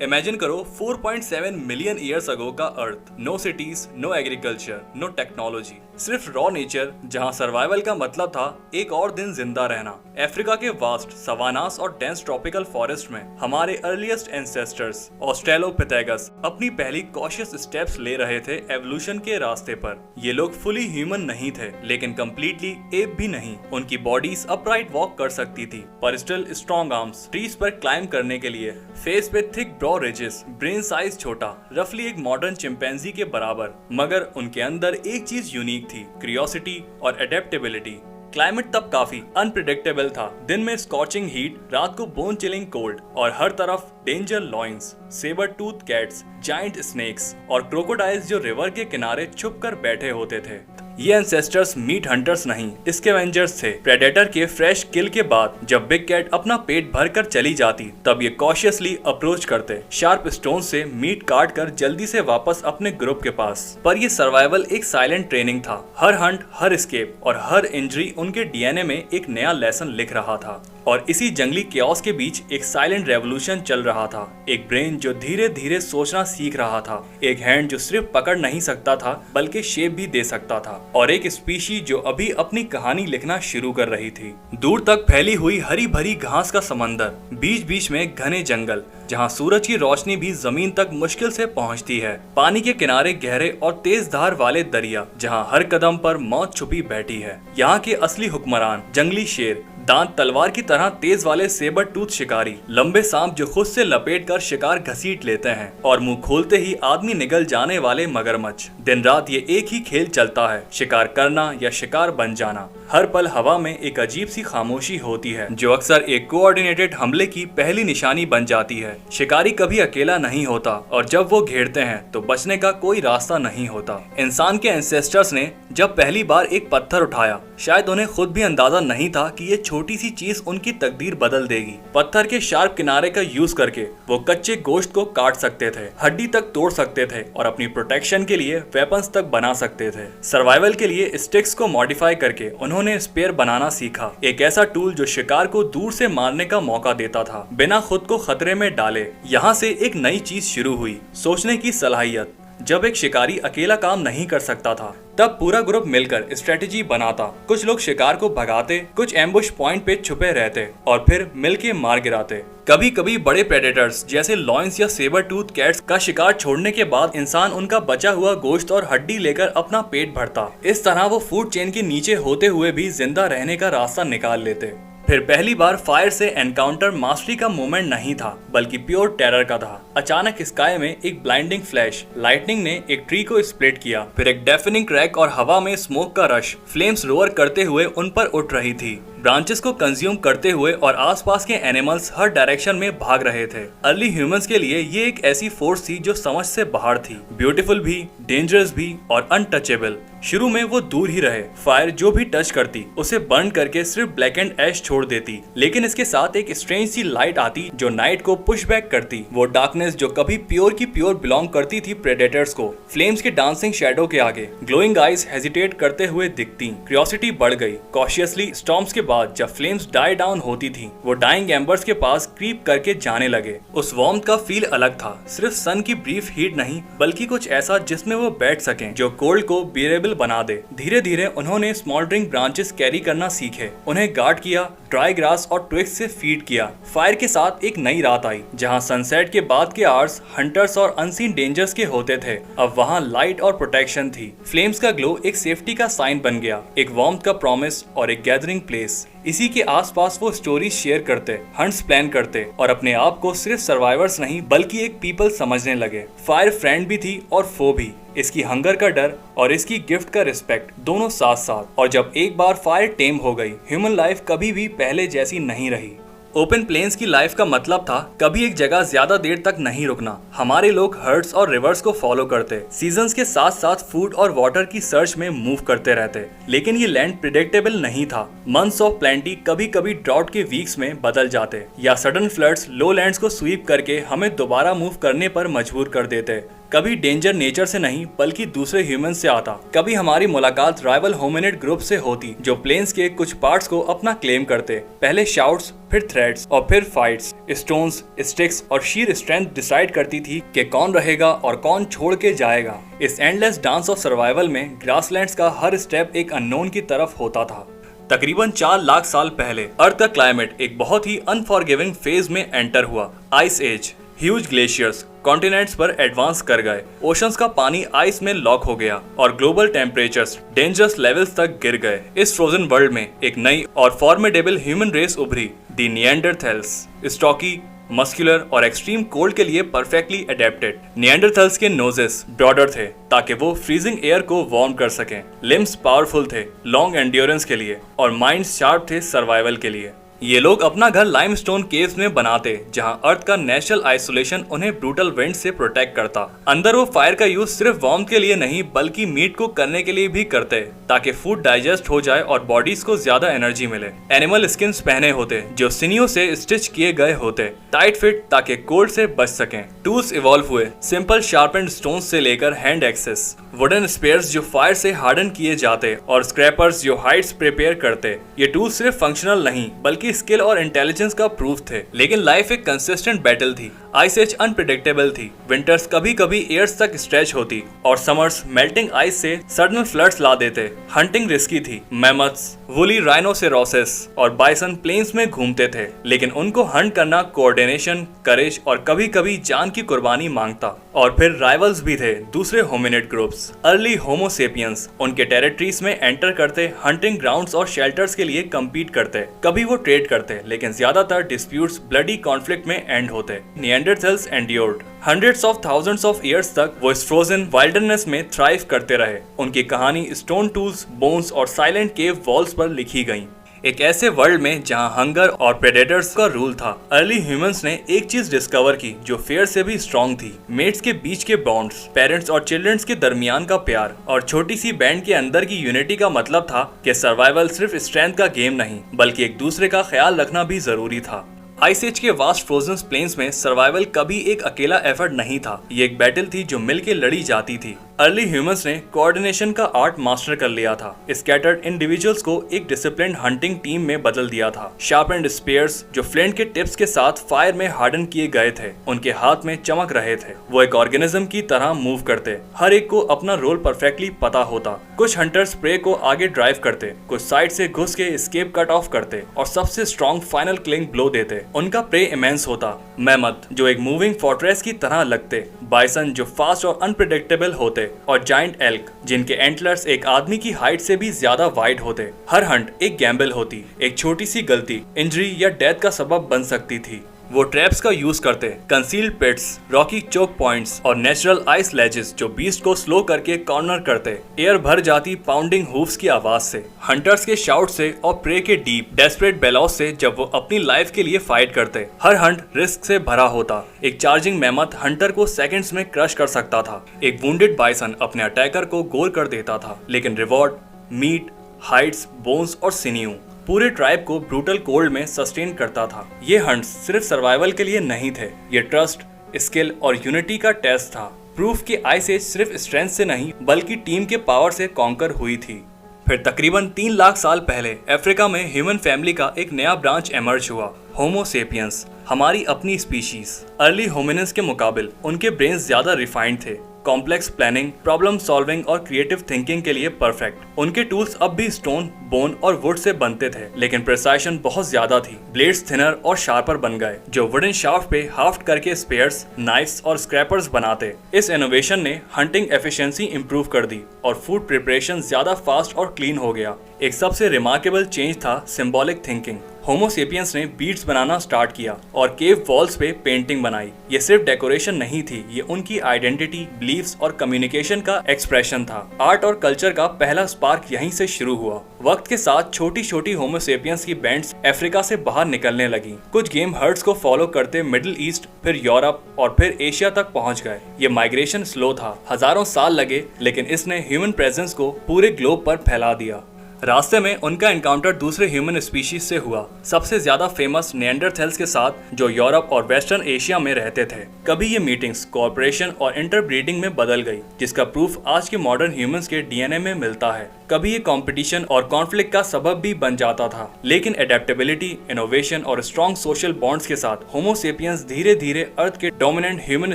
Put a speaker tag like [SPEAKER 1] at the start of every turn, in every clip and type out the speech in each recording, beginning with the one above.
[SPEAKER 1] Imagine करो 4.7 million years ago का Earth. No cities, no agriculture, no technology, सिर्फ raw nature जहां survival का मतलब था एक और दिन जिंदा रहना। अफ्रीका के वास्ट सवानास और डेंस ट्रॉपिकल फॉरेस्ट में हमारे अर्लीस्ट एंसेस्टर्स ऑस्ट्रेलोपिथेगस अपनी पहली कॉशियस स्टेप्स ले रहे थे एवोल्यूशन के रास्ते पर। ये लोग फुली ह्यूमन नहीं थे, लेकिन कम्प्लीटली एप भी नहीं। उनकी बॉडीज अपराइट वॉक कर सकती थी, पर स्टिल स्ट्रॉन्ग आर्म्स, ट्रीज पर क्लाइम करने के लिए, फेस पे थिक ब्रॉ रिजेस, ब्रेन साइज छोटा, रफली एक मॉडर्न चिंपैंजी के बराबर। मगर उनके अंदर एक चीज यूनिक थी, क्यूरियोसिटी और एडेप्टेबिलिटी। क्लाइमेट तब काफी अनप्रिडिक्टेबल था। दिन में स्कॉचिंग हीट, रात को बोन चिलिंग कोल्ड, और हर तरफ danger lions, sabre tooth cats, giant snakes और क्रोकोडाइल्स जो रिवर के किनारे छुपकर बैठे होते थे। ये एंसेस्टर्स मीट हंटर्स नहीं, स्कैवेंजर्स थे। प्रेडेटर के फ्रेश किल के बाद जब बिग कैट अपना पेट भरकर चली जाती, तब ये कॉशियसली अप्रोच करते, शार्प स्टोन से मीट काट कर जल्दी से वापस अपने ग्रुप के पास। पर ये सर्वाइवल एक साइलेंट ट्रेनिंग था। हर हंट, हर एस्केप और हर इंजरी उनके डीएनए में एक नया लेसन लिख रहा था। और इसी जंगली केओस के बीच एक साइलेंट रेवोल्यूशन चल रहा था। एक ब्रेन जो धीरे धीरे सोचना सीख रहा था, एक हैंड जो सिर्फ पकड़ नहीं सकता था बल्कि शेप भी दे सकता था, और एक स्पीशी जो अभी अपनी कहानी लिखना शुरू कर रही थी। दूर तक फैली हुई हरी भरी घास का समंदर, बीच बीच में घने जंगल जहां सूरज की रोशनी भी जमीन तक मुश्किल से पहुंचती है। पानी के किनारे गहरे और तेज धार वाले दरिया जहां हर कदम पर मौत छुपी बैठी है। यहाँ के असली हुक्मरान जंगली शेर, दांत तलवार की तरह तेज वाले सेबर टूथ शिकारी, लंबे सांप जो खुद से लपेट कर शिकार घसीट लेते हैं, और मुंह खोलते ही आदमी निगल जाने वाले मगरमच्छ। दिन रात ये एक ही खेल चलता है, शिकार करना या शिकार बन जाना। हर पल हवा में एक अजीब सी खामोशी होती है जो अक्सर एक कोऑर्डिनेटेड हमले की पहली निशानी बन जाती है। शिकारी कभी अकेला नहीं होता, और जब वो घेरते हैं तो बचने का कोई रास्ता नहीं होता। इंसान के एंसेस्टर्स ने जब पहली बार एक पत्थर उठाया, शायद उन्हें खुद भी अंदाजा नहीं था कि ये छोटी सी चीज उनकी तकदीर बदल देगी। पत्थर के शार्प किनारे का यूज करके वो कच्चे गोश्त को काट सकते थे, हड्डी तक तोड़ सकते थे, और अपनी प्रोटेक्शन के लिए वेपन्स तक बना सकते थे। सर्वाइवल के लिए स्टिक्स को मॉडिफाई करके उन्होंने स्पेयर बनाना सीखा, एक ऐसा टूल जो शिकार को दूर से मारने का मौका देता था बिना खुद को खतरे में डाले। यहाँ से एक नई चीज शुरू हुई, सोचने की सलाहियत। जब एक शिकारी अकेला काम नहीं कर सकता था, तब पूरा ग्रुप मिलकर स्ट्रेटेजी बनाता। कुछ लोग शिकार को भगाते, कुछ एम्बुश पॉइंट पे छुपे रहते, और फिर मिलके मार गिराते। कभी कभी बड़े प्रेडेटर्स जैसे लॉयंस या सेबर टूथ कैट्स का शिकार छोड़ने के बाद इंसान उनका बचा हुआ गोश्त और हड्डी लेकर अपना पेट भरता। इस तरह वो फूड चेन के नीचे होते हुए भी जिंदा रहने का रास्ता निकाल लेते। फिर पहली बार फायर से एनकाउंटर मास्टरी का मोमेंट नहीं था, बल्कि प्योर टेरर का था। अचानक स्काई में एक ब्लाइंडिंग फ्लैश, लाइटनिंग ने एक ट्री को स्प्लिट किया, फिर एक डेफनिंग क्रैक और हवा में स्मोक का रश। फ्लेम्स रोअर करते हुए उन पर उठ रही थी, ब्रांचेस को कंज्यूम करते हुए, और आसपास के एनिमल्स हर डायरेक्शन में भाग रहे थे। अर्ली ह्यूमंस के लिए ये एक ऐसी फोर्स थी जो समझ से बाहर थी, ब्यूटीफुल भी, डेंजरस भी और अनटचेबल। शुरू में वो दूर ही रहे, फायर जो भी टच करती उसे बर्न करके सिर्फ ब्लैक एंड ऐश छोड़ देती, लेकिन इसके साथ एक स्ट्रेंज सी लाइट आती जो नाइट को पुश बैक करती। वो डार्कनेस जो कभी प्योर की प्योर बिलोंग करती थी प्रेडेटर्स को, फ्लेम्स के डांसिंग शैडो के आगे ग्लोइंग आईज हेजिटेट करते हुए दिखती। क्यूरियोसिटी बढ़ गई। कॉशियसली स्टॉर्म्स के बाद जब फ्लेम्स डाई डाउन होती थी, वो डाइंग एम्बर्स के पास क्रीप करके जाने लगे। उस वार्मथ का फील अलग था, सिर्फ सन की ब्रीफ हीट नहीं, बल्कि कुछ ऐसा जिसमें वो बैठ सकें, जो कोल्ड को बियरेबल बना दे। धीरे धीरे उन्होंने स्मॉल्डरिंग ब्रांचेस कैरी करना सीखे, उन्हें गार्ड किया, ड्राई ग्रास और ट्विग्स से फीड किया। फायर के साथ एक नई रात आई, जहां सनसेट के बाद के आवर्स हंटर्स और अनसीन डेंजर्स के होते थे। अब वहां लाइट और प्रोटेक्शन थी। फ्लेम्स का ग्लो एक सेफ्टी का साइन बन गया, एक वार्मथ का प्रॉमिस और एक गैदरिंग प्लेस। इसी के आसपास वो स्टोरीज शेयर करते, हंट्स प्लान करते, और अपने आप को सिर्फ सर्वाइवर्स नहीं बल्कि एक पीपल समझने लगे। फायर फ्रेंड भी थी और फो भी, इसकी हंगर का डर और इसकी गिफ्ट का रिस्पेक्ट, दोनों साथ साथ। और जब एक बार फायर टेम हो गई, ह्यूमन लाइफ कभी भी पहले जैसी नहीं रही। ओपन प्लेन्स की लाइफ का मतलब था कभी एक जगह ज्यादा देर तक नहीं रुकना। हमारे लोग हर्ड्स और रिवर्स को फॉलो करते, सीजन्स के साथ साथ फूड और वाटर की सर्च में मूव करते रहते। लेकिन ये लैंड प्रिडिक्टेबल नहीं था। मंथ्स ऑफ प्लेंटी कभी कभी ड्राउट के वीक्स में बदल जाते, या सडन फ्लड्स लो लैंड्स को स्वीप करके हमें दोबारा मूव करने पर मजबूर कर देते। कभी डेंजर नेचर से नहीं बल्कि दूसरे ह्यूमन से आता। कभी हमारी मुलाकात राइवल होमिनिड ग्रुप से होती जो प्लेन्स के कुछ पार्ट्स को अपना क्लेम करते। पहले शाउट्स, फिर थ्रेड्स और फिर फाइट्स। स्टोन्स, स्टिक्स और शीर स्ट्रेंथ डिसाइड करती थी कि कौन रहेगा और कौन छोड़ के जाएगा। इस एंडलेस डांस ऑफ सर्वाइवल में ग्रासलैंड्स का हर स्टेप एक अननोन की तरफ होता था। तकरीबन 4 लाख साल पहले अर्थ का क्लाइमेट एक बहुत ही अनफॉरगिविंग फेज में एंटर हुआ, ice age. Huge glaciers continents पर एडवांस कर गए, ओशंस का पानी आइस में लॉक हो गया और ग्लोबल टेम्परेचर्स डेंजरस लेवल्स तक गिर गए। इस फ्रोजन वर्ल्ड में एक नई और फॉर्मिडेबल ह्यूमन रेस उभरी, दी निएंडरथैल्स। स्टॉकी, मस्कुलर और एक्सट्रीम कोल्ड के लिए परफेक्टली अडेप्टेड। निएंडरथैल्स के नोजेस ब्रॉडर थे ताकि वो फ्रीजिंग एयर को वार्म कर सकें। लिम्स पावरफुल थे लॉन्ग एंड्योरेंस के लिए और माइंड्स शार्प थे सर्वाइवल के लिए। ये लोग अपना घर लाइमस्टोन केव्स में बनाते जहां अर्थ का नेचुरल आइसोलेशन उन्हें ब्रूटल विंड से प्रोटेक्ट करता। अंदर वो फायर का यूज सिर्फ वार्म के लिए नहीं बल्कि मीट को करने के लिए भी करते ताकि फूड डाइजेस्ट हो जाए और बॉडीज को ज्यादा एनर्जी मिले। एनिमल स्किन्स पहने होते जो सिनियों से स्टिच किए गए होते, टाइट फिट ताकि कोल्ड से बच सकें। टूल्स इवॉल्व हुए, सिंपल शार्पेंड स्टोन्स से लेकर हैंड एक्सेस, वुडन स्पेयर्स जो फायर से हार्डन किए जाते और स्क्रैपर्स जो हाइट्स प्रिपेयर करते। ये टूल्स सिर्फ फंक्शनल नहीं बल्कि स्किल और इंटेलिजेंस का प्रूफ थे। लेकिन लाइफ एक कंसिस्टेंट बैटल थी। आइस एज अनप्रिडिक्टेबल थी। विंटर्स कभी कभी ईयर्स तक स्ट्रेच होती और समर्स मेल्टिंग आइस से सडन फ्लड्स ला देते। हंटिंग रिस्की थी। मैमथ्स, वुली राइनोसेरोसिस और बाइसन प्लेन्स में घूमते थे, लेकिन उनको हंट करना कोऑर्डिनेशन, करेज और कभी कभी जान की कुर्बानी मांगता। और फिर राइवल्स भी थे, दूसरे होमिनिड ग्रुप्स। अर्ली होमो सेपियंस उनके टेरिटरीज में एंटर करते, हंटिंग ग्राउंड्स और शेल्टर्स के लिए कम्पीट करते। कभी वो ट्रेड करते, लेकिन ज्यादातर डिस्प्यूट्स ब्लडी कॉन्फ्लिक्ट में एंड होते। Neanderthals endured. Hundreds of thousands of years तक वो इस फ्रोजन वाइल्डरनेस में थ्राइव करते रहे। उनकी कहानी स्टोन टूल्स, बोन्स और साइलेंट केव वॉल्स पर लिखी गई। एक ऐसे वर्ल्ड में जहां हंगर और प्रेडेटर्स का रूल था, अर्ली ह्यूमंस ने एक चीज डिस्कवर की जो फेयर से भी स्ट्रॉन्ग थी। मेट्स के बीच के बॉन्ड्स, पेरेंट्स और चिल्ड्रंस के दरमियान का प्यार और छोटी सी बैंड के अंदर की यूनिटी का मतलब था कि सर्वाइवल सिर्फ स्ट्रेंथ का गेम नहीं बल्कि एक दूसरे का ख्याल रखना भी जरूरी था। आइस एज के वास्ट फ्रोजन प्लेन्स में सर्वाइवल कभी एक अकेला एफर्ट नहीं था, ये एक बैटल थी जो मिलके लड़ी जाती थी। अर्ली ह्यूमंस ने कोऑर्डिनेशन का आर्ट मास्टर कर लिया था। स्कैटर्ड इंडिविजुअल्स को एक डिसिप्लिन्ड हंटिंग टीम में बदल दिया था। शार्पेंड स्पेयर्स जो फ्लिंट के टिप्स के साथ फायर में हार्डन किए गए थे, उनके हाथ में चमक रहे थे। वो एक ऑर्गेनिज्म की तरह मूव करते, हर एक को अपना रोल परफेक्टली पता होता। कुछ हंटर्स प्रे को आगे ड्राइव करते, कुछ साइड से घुस के एस्केप कट ऑफ करते और सबसे स्ट्रॉन्ग फाइनल किलिंग ब्लो देते। उनका प्रे इमेंस होता। मैमथ जो एक मूविंग फोर्ट्रेस की तरह लगते, बाइसन जो फास्ट और अनप्रिडिक्टेबल होते और जायंट एल्क जिनके एंटलर्स एक आदमी की हाइट से भी ज्यादा वाइड होते। हर हंट एक गैम्बल होती, एक छोटी सी गलती इंजरी या डेथ का सबब बन सकती थी। वो ट्रैप्स का यूज करते, कंसील्ड पिट्स, रॉकी चोक पॉइंट्स और नेचुरल आइस लेजेस जो बीस्ट को स्लो करके कॉर्नर करते। एयर भर जाती पाउंडिंग हूफ्स की आवाज से, हंटर्स के शाउट से और प्रे के डीप डेस्परेट बेलॉस से जब वो अपनी लाइफ के लिए फाइट करते। हर हंट रिस्क से भरा होता। एक चार्जिंग मैमथ हंटर को सेकंड्स में क्रश कर सकता था। एक वुंडेड बाइसन अपने अटैकर को गोल कर देता था, लेकिन रिवॉर्ड मीट, हाइट्स, बोन्स और सिनियू पूरे ट्राइब को ब्रूटल कोल्ड में सस्टेन करता था। ये हंट्स सिर्फ सर्वाइवल के लिए नहीं थे, ये ट्रस्ट, स्किल और यूनिटी का टेस्ट था। प्रूफ कि आइस एज सिर्फ स्ट्रेंथ से नहीं बल्कि टीम के पावर से कॉन्कर हुई थी। फिर तकरीबन 3 लाख साल पहले अफ्रीका में ह्यूमन फैमिली का एक नया ब्रांच एमर्ज हुआ, होमो सेपियंस, हमारी अपनी स्पीशीज। अर्ली होमिनिन्स के मुकाबिल उनके ब्रेन्स ज्यादा रिफाइंड थे, कॉम्प्लेक्स प्लानिंग, प्रॉब्लम सॉल्विंग और क्रिएटिव थिंकिंग के लिए परफेक्ट। उनके टूल्स अब भी स्टोन, बोन और वुड से बनते थे, लेकिन प्रिसाइशन बहुत ज्यादा थी। ब्लेड्स थिनर और शार्पर बन गए जो वुडन शाफ्ट पे हाफ्ट करके स्पेयर्स, नाइफ्स और स्क्रैपर्स बनाते। इस इनोवेशन ने हंटिंग एफिशिएंसी इंप्रूव कर दी और फूड प्रिपरेशन ज्यादा फास्ट और क्लीन हो गया। एक सबसे रिमार्केबल चेंज था सिंबॉलिक थिंकिंग। होमो सेपियंस ने बीड्स बनाना स्टार्ट किया और केव वॉल्स पे पेंटिंग बनाई। ये सिर्फ डेकोरेशन नहीं थी, ये उनकी आइडेंटिटी, बिलीफ्स और कम्युनिकेशन का एक्सप्रेशन था। आर्ट और कल्चर का पहला स्पार्क यहीं से शुरू हुआ। वक्त के साथ छोटी छोटी होमो सेपियंस की बैंड्स अफ्रीका से बाहर निकलने लगी। कुछ गेम हर्ड्स को फॉलो करते मिडिल ईस्ट, फिर यूरोप और फिर एशिया तक पहुंच गए। ये माइग्रेशन स्लो था, हजारों साल लगे, लेकिन इसने ह्यूमन प्रेजेंस को पूरे ग्लोब पर फैला दिया। रास्ते में उनका एनकाउंटर दूसरे ह्यूमन स्पीशीज से हुआ, सबसे ज्यादा फेमस निएंडरथैल्स के साथ जो यूरोप और वेस्टर्न एशिया में रहते थे। कभी ये मीटिंग्स कोऑपरेशन और इंटरब्रीडिंग में बदल गई, जिसका प्रूफ आज के मॉडर्न ह्यूमंस के डीएनए में मिलता है। कभी ये कंपटीशन और कॉन्फ्लिक्ट का सबब भी बन जाता था, लेकिन एडेप्टेबिलिटी, इनोवेशन और स्ट्रॉन्ग सोशल बॉन्ड्स के साथ होमो सेपियंस धीरे धीरे अर्थ के डोमिनेंट ह्यूमन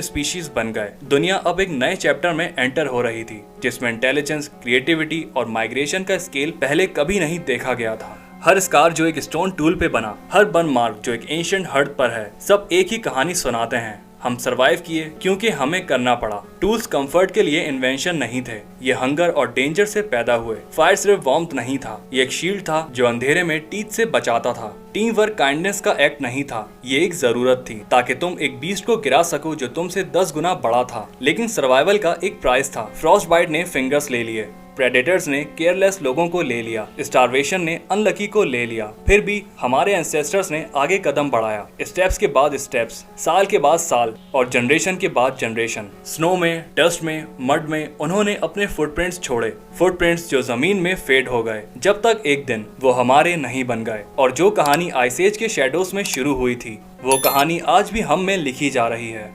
[SPEAKER 1] स्पीशीज बन गए। दुनिया अब एक नए चैप्टर में एंटर हो रही थी, जिसमें इंटेलिजेंस, क्रिएटिविटी और माइग्रेशन का स्केल पहले कभी नहीं देखा गया था। हर स्कार जो एक स्टोन टूल पे बना, हर बर्न मार्क जो एक एंशिएंट हर्ट पर है, सब एक ही कहानी सुनाते हैं। हम सरवाइव किए क्योंकि हमें करना पड़ा। टूल्स कंफर्ट के लिए इन्वेंशन नहीं थे, ये हंगर और डेंजर से पैदा हुए। फायर सिर्फ वार्मथ नहीं था, ये एक शील्ड था जो अंधेरे में टीथ से बचाता था। टीम वर्क काइंडनेस का एक्ट नहीं था, ये एक जरूरत थी ताकि तुम एक बीस्ट को गिरा सको जो तुमसे 10 गुना बड़ा था। लेकिन सर्वाइवल का एक प्राइस था। फ्रॉस्ट बाइट ने फिंगर्स ले लिए, प्रेडेटर्स ने केयरलेस लोगों को ले लिया, स्टारवेशन ने अनलकी को ले लिया। फिर भी हमारे एंसेस्टर्स ने आगे कदम बढ़ाया, स्टेप्स के बाद स्टेप्स, साल के बाद साल और जनरेशन के बाद जनरेशन। स्नो में, डस्ट में, मड में उन्होंने अपने फुटप्रिंट्स छोड़े, फुटप्रिंट्स जो जमीन में फेड हो गए, जब तक एक दिन वो हमारे नहीं बन गए। और जो कहानी आइस एज के शैडोज में शुरू हुई थी, वो कहानी आज भी हम में लिखी जा रही है।